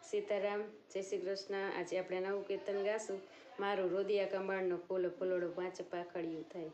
સીતારામ, જય શ્રી કૃષ્ણ। આજે આપણે નવું કીર્તન ગાશું, મારું રુદિયા કમળનો ફૂલ ફૂલડું પાંચ પાખડિયું થાય।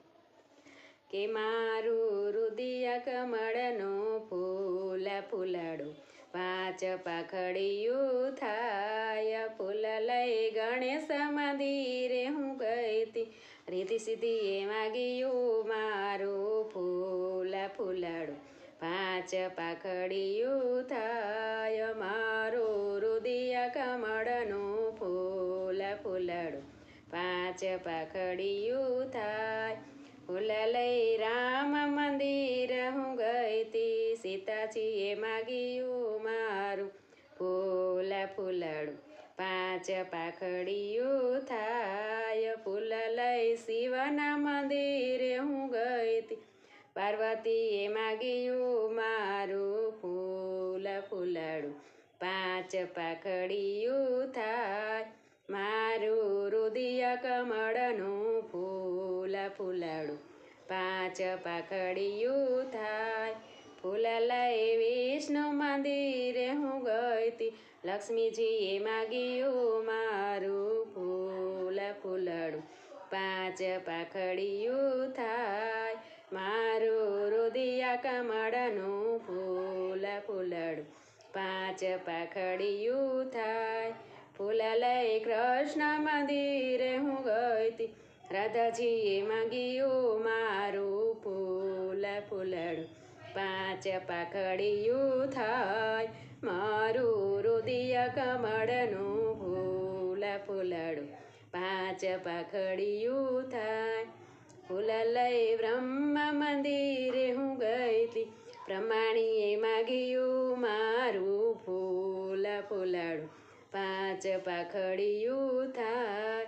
કે મારું રુદિયા કમળનો ફૂલ ફૂલડું પાંચ પાખડિયું થાય। ફૂલ લઈ ગણેશ મંદિરે હું ગઈ તી, રીતિ સીધી એ માગ્યું મારું ફૂલ ફૂલડું પાંચ પાખડિયું થાય। મારું રુદિયા કમળનું ફૂલ ફૂલડું પાંચ પાખડિયું થાય। ફૂલ લઈ રામ મંદિર હું ગઈ તી, સીતાજીએ માગ્યું મારું ફૂલ ફૂલડું પાંચ પાખડિયું થાય। ફૂલ લઈ શિવના મંદિરે હું ગઈ તી, પાર્વતીએ માગ્યું મારું ફૂલ ફૂલડું પાંચ પાખડિયું થાય। મારું રુદિયા કમળનું ફૂલ ફૂલડું પાંચ પાખડિયું થાય। ફૂલ લઈ વિષ્ણુ મંદિરે હું ગઈ તી, લક્ષ્મીજીએ માગ્યું મારું ફૂલ ફૂલડું પાંચ પાખડિયું થાય। મારું રુદિયા કમળનું ફૂલ ફૂલડું પાંચ પાખડિયું થાય। ફૂલ લઈ કૃષ્ણ મંદિરે હું ગઈ તી, રાધાજીએ માગ્યું મારું ફૂલ ફૂલડું પાંચ પાખડિયું થાય। મારું રુદિયા કમળનું ફૂલ ફૂલડું પાંચ પાખડિયું થાય। ફૂલ લઈ બ્રહ્મ મંદિરે હું ગઈ તી, બ્રહ્માણીએ માગ્યું મારું ફૂલ ફૂલડું પાંચ પાખડિયું થાય।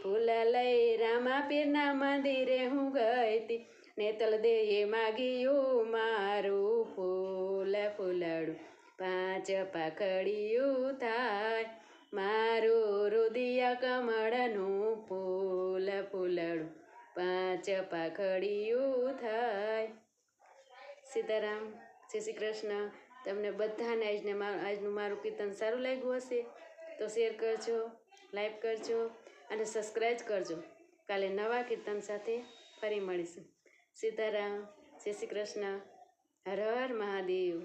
ફૂલ લઈ રામાપીરના મંદિરે હું ગઈ તી, નેતલ દેએ માગ્યું મારું ફૂલ ફૂલડું પાંચ પાખડિયું થાય। મારું રુદિયા કમળનું ફૂલ ફૂલડું પાંચ પાખડિયું થાય। સીતારામ, જય શ્રી કૃષ્ણ। તમને બધાને આજનું મારું કીર્તન સારું લાગ્યું હશે તો શેર કરજો, લાઈક કરજો અને સબસ્ક્રાઈબ કરજો। કાલે નવા કીર્તન સાથે ફરી મળીશું। સીતારામ, જય શ્રી કૃષ્ણ, હર હર મહાદેવ।